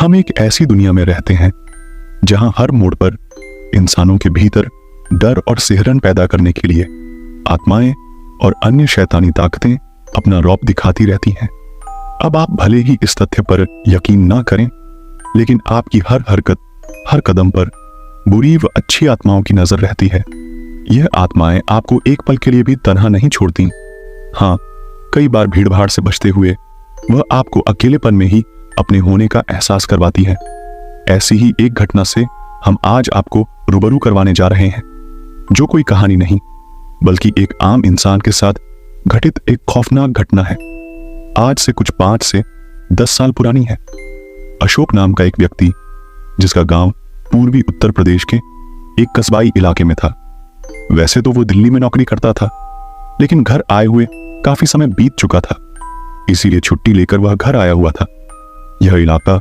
हम एक ऐसी दुनिया में रहते हैं जहां हर मोड़ पर इंसानों के भीतर डर और सिहरन पैदा करने के लिए आत्माएं और अन्य शैतानी ताकतें अपना रौब दिखाती रहती हैं। अब आप भले ही इस तथ्य पर यकीन ना करें, लेकिन आपकी हर हरकत, हर कदम पर बुरी व अच्छी आत्माओं की नजर रहती है। यह आत्माएं आपको एक पल के लिए भी तन्हा नहीं छोड़ती। हाँ, कई बार भीड़भाड़ से बचते हुए वह आपको अकेलेपन में ही अपने होने का एहसास करवाती है। ऐसी ही एक घटना से हम आज आपको रूबरू करवाने जा रहे हैं, जो कोई कहानी नहीं बल्कि एक आम इंसान के साथ घटित एक खौफनाक घटना है। आज से कुछ 5 से 10 साल पुरानी है। अशोक नाम का एक व्यक्ति, जिसका गांव पूर्वी उत्तर प्रदेश के एक कस्बाई इलाके में था। वैसे तो वो दिल्ली में नौकरी करता था, लेकिन घर आए हुए काफी समय बीत चुका था, इसीलिए छुट्टी लेकर वह घर आया हुआ था। यह इलाका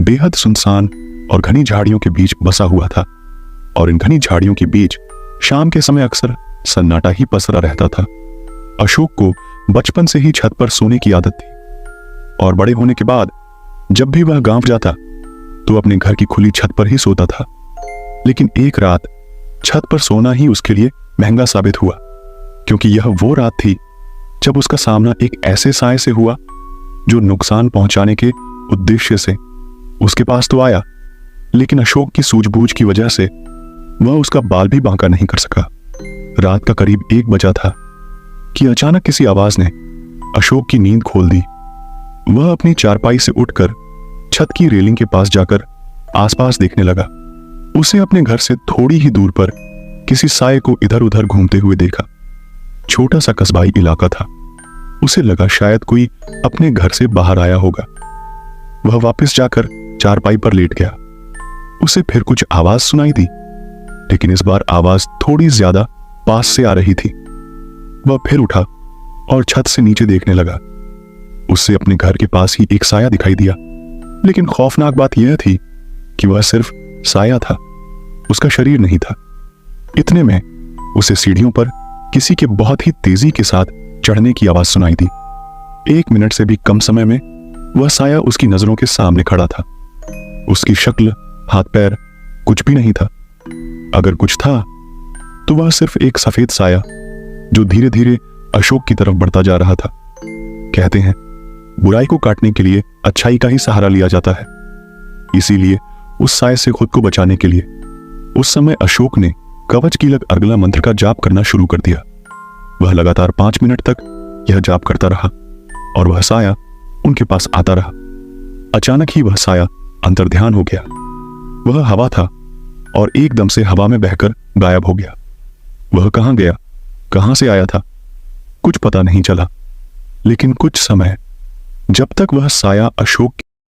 बेहद सुनसान और घनी झाड़ियों के बीच बसा हुआ था, और इन घनी झाड़ियों के बीच शाम के समय अक्सर सन्नाटा ही पसरा रहता था। अशोक को बचपन से ही छत पर सोने की आदत थी, और बड़े होने के बाद जब भी वह गांव जाता तो अपने घर की खुली छत पर ही सोता था। लेकिन एक रात छत पर सोना ही उसके लिए महंगा साबित हुआ, क्योंकि यह वो रात थी जब उसका सामना एक ऐसे साए से हुआ जो नुकसान पहुंचाने के उद्देश्य से उसके पास तो आया, लेकिन अशोक की सूझबूझ की वजह से वह उसका बाल भी बांका नहीं कर सका। रात का करीब 1 बजा था कि अचानक किसी आवाज ने अशोक की नींद खोल दी। वह अपनी चारपाई से उठकर छत की रेलिंग के पास जाकर आसपास देखने लगा। उसे अपने घर से थोड़ी ही दूर पर किसी साए को इधर उधर घूमते हुए देखा। छोटा सा कस्बाई इलाका था। उसे लगा शायद कोई अपने घर से बाहर आया होगा। वह वापस जाकर चारपाई पर लेट गया। उसे फिर कुछ आवाज सुनाई दी, लेकिन इस बार आवाज थोड़ी ज्यादा पास से आ रही थी। वह फिर उठा और छत से नीचे देखने लगा। उससे अपने घर के पास ही एक साया दिखाई दिया, लेकिन खौफनाक बात यह थी कि वह सिर्फ साया था, उसका शरीर नहीं था। इतने में उसे सीढ़ियों पर किसी के बहुत ही तेजी के साथ चढ़ने की आवाज सुनाई दी। 1 मिनट से भी कम समय में वह साया उसकी नजरों के सामने खड़ा था। उसकी शक्ल, हाथ पैर कुछ भी नहीं था। अगर कुछ था तो वह सिर्फ एक सफेद साया जो धीरे धीरे अशोक की तरफ बढ़ता जा रहा था। कहते हैं, बुराई को काटने के लिए अच्छाई का ही सहारा लिया जाता है। इसीलिए उस साये से खुद को बचाने के लिए उस समय अशोक ने कवच कीलक अर्गला मंत्र का जाप करना शुरू कर दिया। वह लगातार 5 मिनट तक यह जाप करता रहा और वह साया उनके पास आता रहा। अचानक ही वह साया अंतर्ध्यान हो गया। वह हवा था और एकदम से हवा में बहकर गायब हो गया। वह कहां गया, कहां से आया था, कुछ पता नहीं चला। लेकिन कुछ समय जब तक वह साया अशोक